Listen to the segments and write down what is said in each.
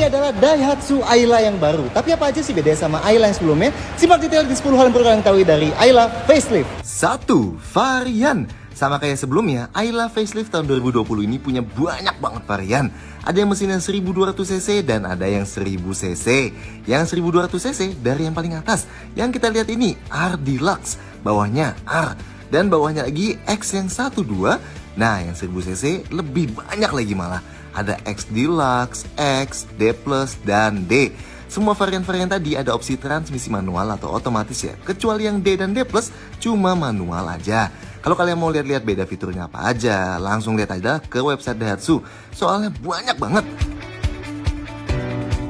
adalah Daihatsu Ayla yang baru. Tapi apa aja sih bedanya sama Ayla yang sebelumnya? Simak detail di 10 hal yang perlu kalian ketahui dari Ayla Facelift. 1. Varian. Sama kayak sebelumnya, Ayla Facelift tahun 2020 ini punya banyak banget varian. Ada yang mesinnya 1200cc dan ada yang 1000cc. Yang 1200cc dari yang paling atas. Yang kita lihat ini R Deluxe, bawahnya R, dan bawahnya lagi X yang 12. Nah, yang 1000cc lebih banyak lagi malah. Ada X Deluxe, X, D+, dan D. Semua varian-varian tadi ada opsi transmisi manual atau otomatis ya. Kecuali yang D dan D+, cuma manual aja. Kalau kalian mau lihat-lihat beda fiturnya apa aja, langsung lihat aja ke website Daihatsu. Soalnya banyak banget.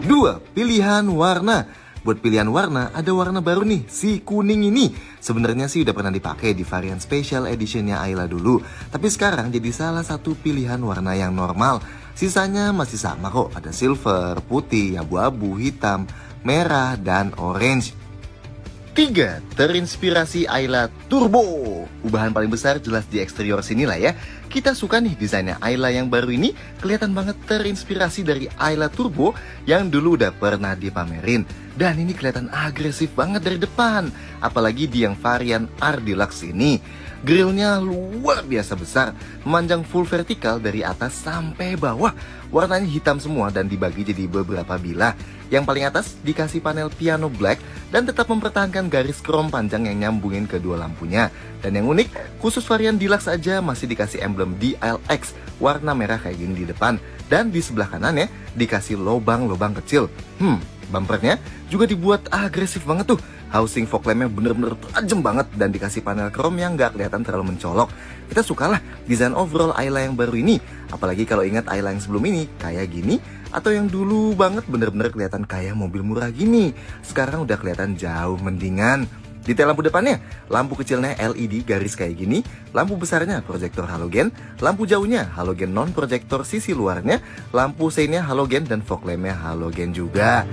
2. Pilihan warna. Buat pilihan warna, ada warna baru nih, si kuning ini. Sebenarnya sih udah pernah dipakai di varian special editionnya Ayla dulu. Tapi sekarang jadi salah satu pilihan warna yang normal. Sisanya masih sama kok, ada silver, putih, abu-abu, hitam, merah, dan orange. 3. Terinspirasi Ayla Turbo. Ubahan paling besar jelas di eksterior sini lah ya. Kita suka nih desainnya Ayla yang baru ini. Kelihatan banget terinspirasi dari Ayla Turbo yang dulu udah pernah dipamerin. Dan ini kelihatan agresif banget dari depan. Apalagi di yang varian R Deluxe ini. Grillnya luar biasa besar, memanjang full vertikal dari atas sampai bawah. Warnanya hitam semua dan dibagi jadi beberapa bilah. Yang paling atas dikasih panel piano black dan tetap mempertahankan garis krom panjang yang nyambungin kedua lampunya. Dan yang unik, khusus varian Deluxe aja masih dikasih emblem DLX warna merah kayak gini di depan. Dan di sebelah kanannya dikasih lobang-lobang kecil. Bumpernya juga dibuat agresif banget tuh. Housing fog lampnya bener-bener tajam banget dan dikasih panel krom yang gak kelihatan terlalu mencolok. Kita sukalah desain overall Ayla yang baru ini. Apalagi kalau ingat Ayla yang sebelum ini kayak gini, atau yang dulu banget bener-bener kelihatan kayak mobil murah gini. Sekarang udah kelihatan jauh mendingan. Detail lampu depannya, lampu kecilnya LED garis kayak gini, lampu besarnya proyektor halogen, lampu jauhnya halogen non-proyektor sisi luarnya, lampu seinnya halogen dan fog lampnya halogen juga.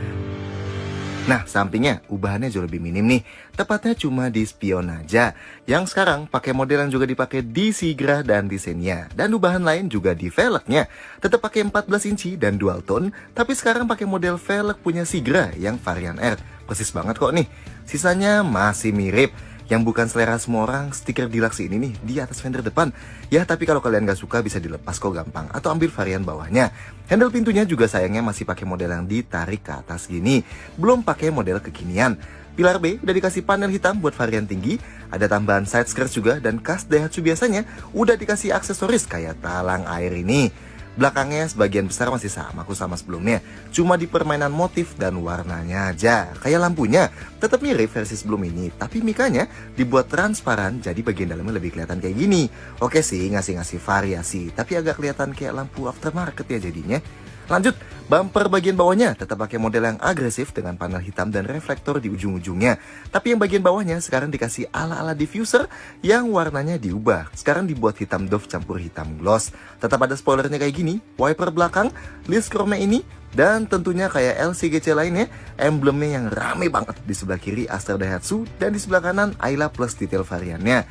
Nah, sampingnya ubahannya jauh lebih minim nih. Tepatnya cuma di spion aja. Yang sekarang pakai model yang juga dipakai di Sigra dan di Xenia. Dan ubahan lain juga di velgnya. Tetap pakai 14 inci dan dual tone, tapi sekarang pakai model velg punya Sigra yang varian R. Persis banget kok nih. Sisanya masih mirip. Yang bukan selera semua orang, stiker Deluxe ini nih di atas fender depan. Ya, tapi kalau kalian gak suka bisa dilepas kok gampang. Atau ambil varian bawahnya. Handle pintunya juga sayangnya masih pakai model yang ditarik ke atas gini. Belum pakai model kekinian. Pilar B udah dikasih panel hitam buat varian tinggi. Ada tambahan side skirt juga. Dan khas Daihatsu biasanya udah dikasih aksesoris kayak talang air ini. Belakangnya sebagian besar masih sama sebelumnya. Cuma di permainan motif dan warnanya aja. Kayak lampunya tetap mirip versi sebelum ini, tapi mikanya dibuat transparan jadi bagian dalamnya lebih kelihatan kayak gini. Oke sih, ngasih variasi, tapi agak kelihatan kayak lampu aftermarket ya jadinya. Lanjut, bumper bagian bawahnya tetap pakai model yang agresif dengan panel hitam dan reflektor di ujung-ujungnya. Tapi yang bagian bawahnya sekarang dikasih ala-ala diffuser yang warnanya diubah. Sekarang dibuat hitam doff campur hitam gloss. Tetap ada spoilernya kayak gini, wiper belakang, list chrome ini, dan tentunya kayak LCGC lainnya, emblemnya yang rame banget di sebelah kiri Astra Daihatsu dan di sebelah kanan Ayla plus detail variannya.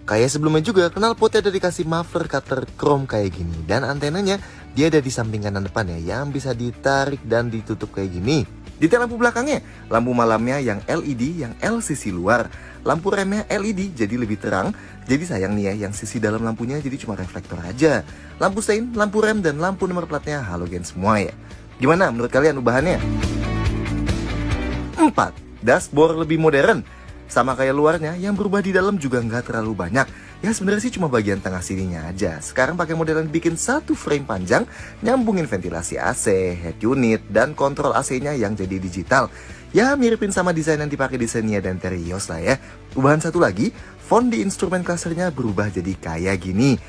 Kayak sebelumnya juga, knalpotnya ada dikasih muffler cutter chrome kayak gini. Dan antenanya dia ada di samping kanan depan ya, yang bisa ditarik dan ditutup kayak gini. Detail lampu belakangnya, lampu malamnya yang LED, yang L sisi luar. Lampu remnya LED jadi lebih terang. Jadi sayang nih ya, yang sisi dalam lampunya jadi cuma reflektor aja. Lampu sein, lampu rem, dan lampu nomor platnya halogen semua ya. Gimana menurut kalian ubahannya? 4. Dashboard lebih modern. Sama kayak luarnya, yang berubah di dalam juga nggak terlalu banyak. Ya sebenarnya sih cuma bagian tengah sininya aja. Sekarang pakai model yang bikin satu frame panjang, nyambungin ventilasi AC, head unit, dan kontrol AC-nya yang jadi digital. Ya miripin sama desain yang dipakai di Xenia dan Terios lah ya. Ubahan satu lagi, font di instrumen clusternya berubah jadi kayak gini.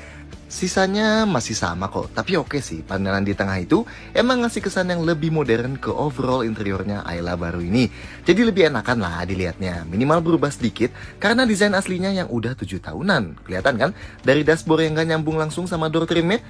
Sisanya masih sama kok, tapi oke sih, panelan di tengah itu emang ngasih kesan yang lebih modern ke overall interiornya Ayla baru ini. Jadi lebih enakan lah dilihatnya, minimal berubah sedikit karena desain aslinya yang udah 7 tahunan. Kelihatan kan? Dari dashboard yang gak nyambung langsung sama door trimnya.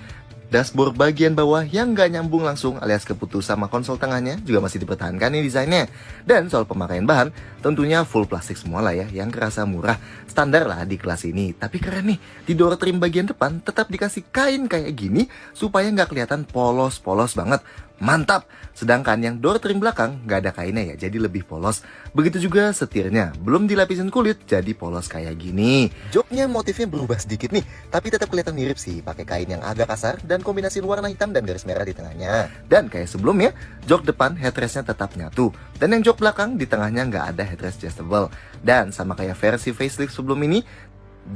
Dashboard bagian bawah yang nggak nyambung langsung alias keputus sama konsol tengahnya juga masih dipertahankan nih desainnya. Dan soal pemakaian bahan, tentunya full plastik semua lah ya, yang kerasa murah. Standar lah di kelas ini. Tapi keren nih, di door trim bagian depan tetap dikasih kain kayak gini supaya nggak kelihatan polos-polos banget. Mantap! Sedangkan yang door trim belakang nggak ada kainnya ya, jadi lebih polos. Begitu juga setirnya, belum dilapisin kulit, jadi polos kayak gini. Joknya motifnya berubah sedikit nih, tapi tetap kelihatan mirip sih, pakai kain yang agak kasar dan kombinasi warna hitam dan garis merah di tengahnya. Dan kayak sebelumnya, jok depan headrestnya tetap nyatu, dan yang jok belakang di tengahnya nggak ada headrest adjustable. Dan sama kayak versi facelift sebelum ini,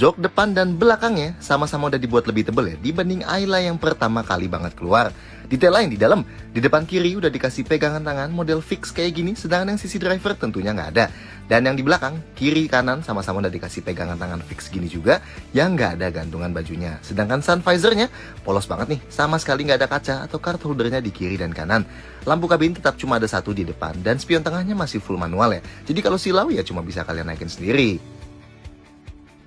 jok depan dan belakangnya sama-sama udah dibuat lebih tebal ya dibanding Ayla yang pertama kali banget keluar. Detail lain di dalam, di depan kiri udah dikasih pegangan tangan model fix kayak gini, sedangkan yang sisi driver tentunya nggak ada. Dan yang di belakang, kiri kanan sama-sama udah dikasih pegangan tangan fix gini juga, yang nggak ada gantungan bajunya. Sedangkan sun visornya polos banget nih, sama sekali nggak ada kaca atau card holdernya di kiri dan kanan. Lampu kabin tetap cuma ada satu di depan, dan spion tengahnya masih full manual ya. Jadi kalau silau ya cuma bisa kalian naikin sendiri.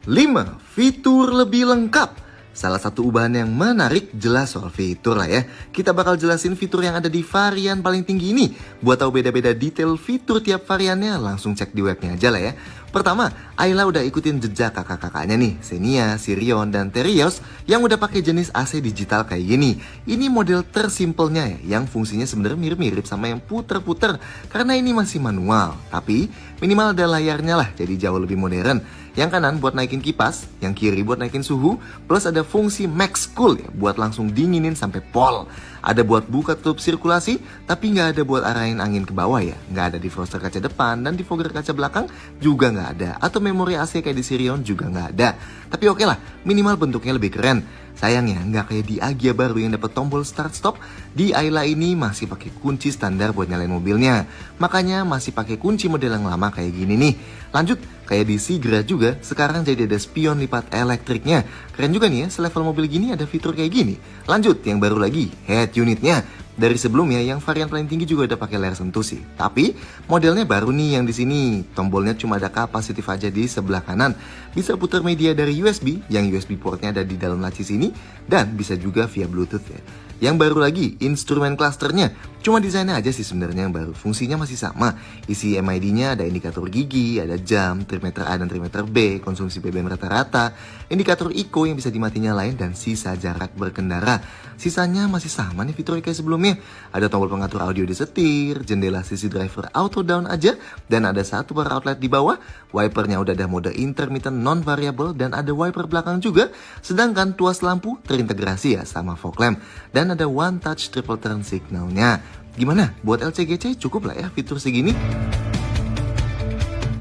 5. Fitur lebih lengkap. Salah satu ubahan yang menarik jelas soal fitur lah ya. Kita bakal jelasin fitur yang ada di varian paling tinggi ini. Buat tahu beda-beda detail fitur tiap variannya, langsung cek di webnya aja lah ya. Pertama, Ayla udah ikutin jejak kakak-kakaknya nih, Xenia, Sirion, dan Terios yang udah pakai jenis AC digital kayak gini. Ini model tersimpelnya ya, yang fungsinya sebenarnya mirip-mirip sama yang puter-puter karena ini masih manual. Tapi minimal ada layarnya lah, jadi jauh lebih modern. Yang kanan buat naikin kipas, yang kiri buat naikin suhu, plus ada fungsi Max Cool ya, buat langsung dinginin sampai pol. Ada buat buka tutup sirkulasi, tapi nggak ada buat arahin angin ke bawah ya. Nggak ada defroster kaca depan dan defogger kaca belakang juga nggak ada. Atau memori AC kayak di Sirion juga nggak ada. Tapi oke lah, minimal bentuknya lebih keren. Sayangnya nggak kayak di Agya baru yang dapat tombol start stop. Di Ayla ini masih pakai kunci standar buat nyalain mobilnya. Makanya masih pakai kunci model yang lama kayak gini nih. Lanjut, kayak di Sigra juga, sekarang jadi ada spion lipat elektriknya. Keren juga nih ya, selevel mobil gini ada fitur kayak gini. Lanjut, yang baru lagi, head unitnya. Dari sebelumnya yang varian paling tinggi juga udah pakai layar sentuh sih. Tapi modelnya baru nih yang di sini. Tombolnya cuma ada kapasitif aja di sebelah kanan. Bisa putar media dari USB, yang USB portnya ada di dalam laci sini, dan bisa juga via Bluetooth ya. Yang baru lagi, instrumen clusternya. Cuma desainnya aja sih sebenarnya yang baru. Fungsinya masih sama. Isi MID-nya ada indikator gigi, ada jam, trimeter A dan trimeter B, konsumsi BBM rata-rata, indikator eco yang bisa dimati nyalain, dan sisa jarak berkendara. Sisanya masih sama nih fiturnya kayak sebelumnya. Ada tombol pengatur audio di setir, jendela sisi driver auto down aja, dan ada satu bar outlet di bawah. Wipernya udah ada mode intermittent non-variable, dan ada wiper belakang juga. Sedangkan tuas lampu terintegrasi ya sama fog lamp. Dan ada one touch triple turn signalnya. Gimana? Buat LCGC cukup lah ya fitur segini.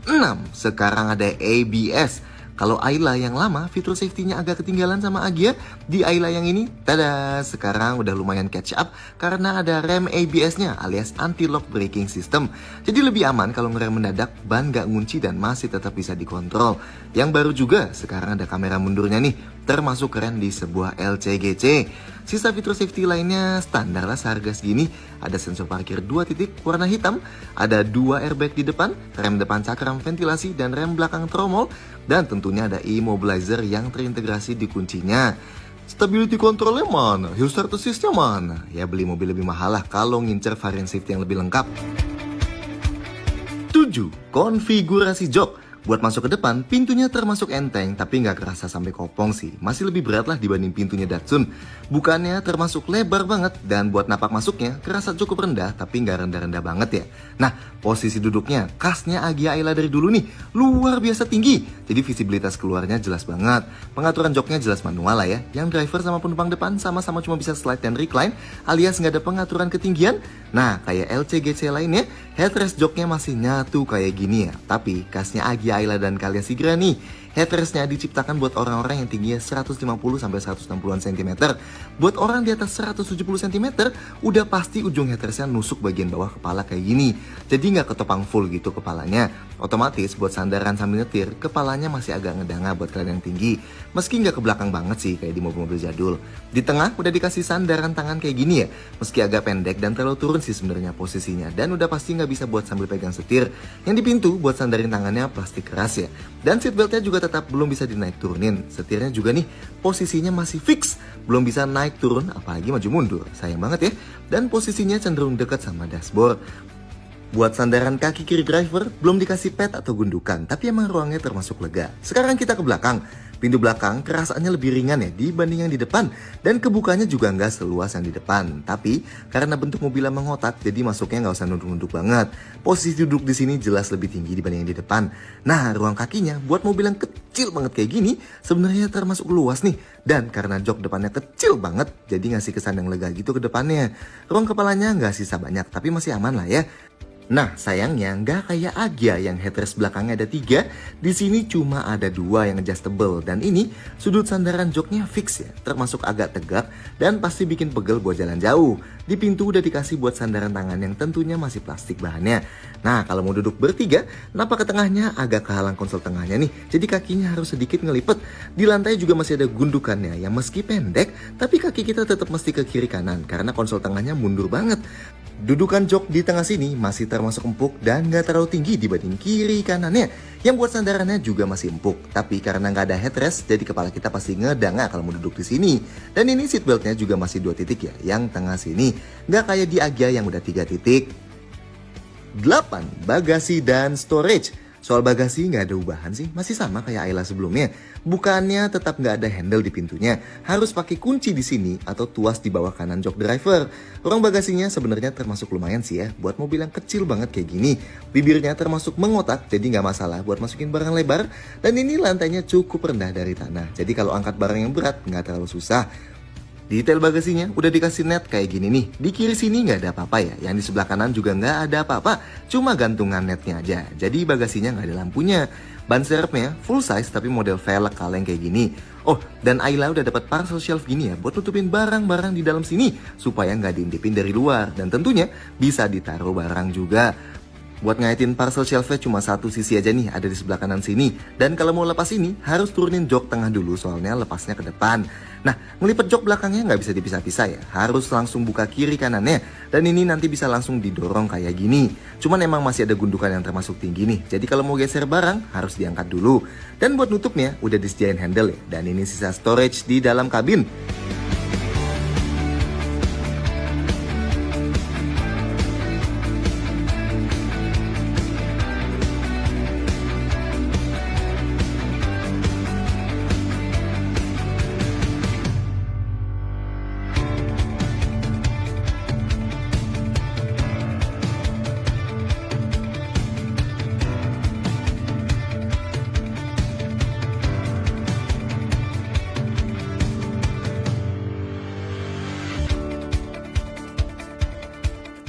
6. Sekarang ada ABS. Kalau Ayla yang lama, fitur safety-nya agak ketinggalan sama Agya. Di Ayla yang ini, tada, sekarang udah lumayan catch up karena ada rem ABS-nya alias anti-lock braking system. Jadi lebih aman kalau ngerem mendadak, ban gak ngunci dan masih tetap bisa dikontrol. Yang baru juga, sekarang ada kamera mundurnya nih, termasuk keren di sebuah LCGC. Sisa fitur safety lainnya standar lah seharga segini. Ada sensor parkir 2 titik warna hitam, ada 2 airbag di depan, rem depan cakram ventilasi, dan rem belakang tromol. Dan tentunya ada immobilizer yang terintegrasi di kuncinya. Stability controlnya mana? Hill start assist-nya mana? Ya beli mobil lebih mahal lah kalau ngincer varian safety yang lebih lengkap. 7. Konfigurasi jok. Buat masuk ke depan, pintunya termasuk enteng, tapi nggak kerasa sampai kopong sih. Masih lebih berat lah dibanding pintunya Datsun. Bukannya termasuk lebar banget, dan buat napak masuknya kerasa cukup rendah, tapi nggak rendah-rendah banget ya. Nah, posisi duduknya, khasnya Agya Ayla dari dulu nih, luar biasa tinggi. Jadi visibilitas keluarnya jelas banget. Pengaturan joknya jelas manual lah ya. Yang driver sama penumpang depan sama-sama cuma bisa slide dan recline, alias nggak ada pengaturan ketinggian. Nah, kayak LCGC lainnya, headrest joknya masih nyatu kayak gini ya. Tapi khasnya Agya Ayla dan Calya Sigra nih, headrestnya diciptakan buat orang-orang yang tingginya 150-160 cm. Buat orang di atas 170 cm, udah pasti ujung headrestnya nusuk bagian bawah kepala kayak gini. Jadi nggak ketopang full gitu kepalanya. Otomatis buat sandaran sambil nyetir, kepalanya masih agak ngedanga buat kalian yang tinggi. Meski nggak ke belakang banget sih kayak di mobil-mobil jadul. Di tengah udah dikasih sandaran tangan kayak gini ya. Meski agak pendek dan terlalu turun sih sebenarnya posisinya. Dan udah pasti nggak bisa buat sambil pegang setir. Yang di pintu buat sandarin tangannya plastik keras ya. Dan seatbeltnya juga tetap belum bisa dinaik turunin. Setirnya juga nih posisinya masih fix, belum bisa naik turun apalagi maju mundur. Sayang banget ya. Dan posisinya cenderung dekat sama dashboard. Buat sandaran kaki kiri driver, belum dikasih pad atau gundukan, tapi emang ruangnya termasuk lega. Sekarang kita ke belakang. Pintu belakang kerasaannya lebih ringan ya dibanding yang di depan. Dan kebukanya juga nggak seluas yang di depan. Tapi karena bentuk mobilnya mengotak, jadi masuknya nggak usah nunduk-nunduk banget. Posisi duduk di sini jelas lebih tinggi dibanding yang di depan. Nah, ruang kakinya buat mobil yang kecil banget kayak gini, sebenarnya termasuk luas nih. Dan karena jok depannya kecil banget, jadi ngasih kesan yang lega gitu ke depannya. Ruang kepalanya nggak sisa banyak, tapi masih aman lah ya. Nah, sayangnya nggak kayak Agya yang headrest belakangnya ada 3, di sini cuma ada 2 yang adjustable. Dan ini sudut sandaran joknya fix ya, termasuk agak tegak dan pasti bikin pegel buat jalan jauh. Di pintu udah dikasih buat sandaran tangan yang tentunya masih plastik bahannya. Nah, kalau mau duduk bertiga, napak ke tengahnya agak kehalang konsol tengahnya nih, jadi kakinya harus sedikit ngelipet. Di lantai juga masih ada gundukannya yang meski pendek, tapi kaki kita tetap mesti ke kiri kanan karena konsol tengahnya mundur banget. Dudukan jok di tengah sini masih termasuk empuk dan gak terlalu tinggi dibanding kiri kanannya. Yang buat sandarannya juga masih empuk, tapi karena gak ada headrest, jadi kepala kita pasti ngedanga kalau mau duduk di sini. Dan ini seatbeltnya juga masih 2 titik ya, yang tengah sini. Gak kayak di Agya yang udah 3 titik. 8. Bagasi dan storage. Soal bagasi nggak ada ubahan sih, masih sama kayak Ayla sebelumnya. Bukannya tetap nggak ada handle di pintunya, harus pakai kunci di sini atau tuas di bawah kanan jok driver. Ruang bagasinya sebenarnya termasuk lumayan sih ya, buat mobil yang kecil banget kayak gini. Bibirnya termasuk mengotak, jadi nggak masalah buat masukin barang lebar. Dan ini lantainya cukup rendah dari tanah, jadi kalau angkat barang yang berat nggak terlalu susah. Detail bagasinya udah dikasih net kayak gini nih. Di kiri sini nggak ada apa-apa ya. Yang di sebelah kanan juga nggak ada apa-apa. Cuma gantungan netnya aja. Jadi bagasinya nggak ada lampunya. Ban serepnya full size tapi model velg kaleng kayak gini. Oh, dan Ayla udah dapat parcel shelf gini ya buat tutupin barang-barang di dalam sini supaya nggak diintipin dari luar. Dan tentunya bisa ditaruh barang juga. Buat ngaitin parcel shelfnya cuma satu sisi aja nih, ada di sebelah kanan sini. Dan kalau mau lepas ini, harus turunin jok tengah dulu soalnya lepasnya ke depan. Nah, ngelipet jok belakangnya nggak bisa dipisah-pisah ya, harus langsung buka kiri kanannya. Dan ini nanti bisa langsung didorong kayak gini. Cuman emang masih ada gundukan yang termasuk tinggi nih, jadi kalau mau geser barang, harus diangkat dulu. Dan buat nutupnya, udah disediain handle ya, dan ini sisa storage di dalam kabin.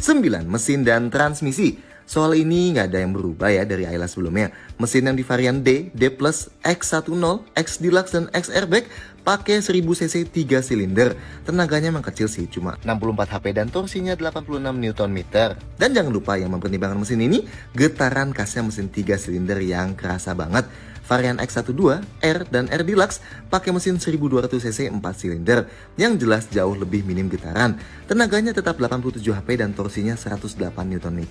9. Mesin dan transmisi. Soal ini nggak ada yang berubah ya dari Ayla sebelumnya. Mesin yang di varian D, D+, X10, X Deluxe, dan X Airbag pakai 1000 cc 3 silinder. Tenaganya memang kecil sih, cuma 64 HP dan torsinya 86 Nm. Dan jangan lupa yang mempertimbangkan mesin ini, getaran kasnya mesin 3 silinder yang kerasa banget. Varian X12, R, dan R Deluxe pakai mesin 1200 cc 4 silinder yang jelas jauh lebih minim getaran. Tenaganya tetap 87 HP dan torsinya 108 Nm.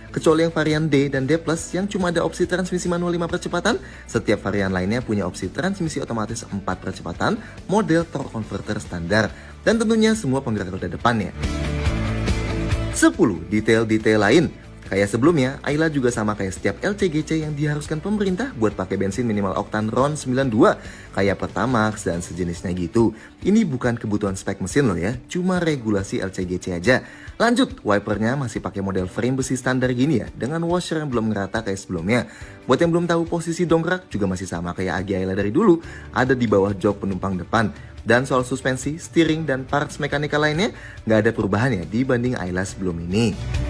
Kecuali yang varian D dan D+, yang cuma ada opsi transmisi manual 5 percepatan, setiap varian lainnya punya opsi transmisi otomatis 4 percepatan, model torque converter standar. Dan tentunya semua penggerak roda depannya. 10. Detail-detail lain. Kayak sebelumnya, Ayla juga sama kayak setiap LCGC yang diharuskan pemerintah buat pakai bensin minimal oktan RON 92, kayak Pertamax dan sejenisnya gitu. Ini bukan kebutuhan spek mesin loh ya, cuma regulasi LCGC aja. Lanjut, wipernya masih pakai model frame besi standar gini ya, dengan washer yang belum ngerata kayak sebelumnya. Buat yang belum tahu, posisi dongkrak juga masih sama kayak Agi Ayla dari dulu, ada di bawah jok penumpang depan. Dan soal suspensi, steering, dan parts mekanika lainnya, nggak ada perubahan ya dibanding Ayla sebelum ini.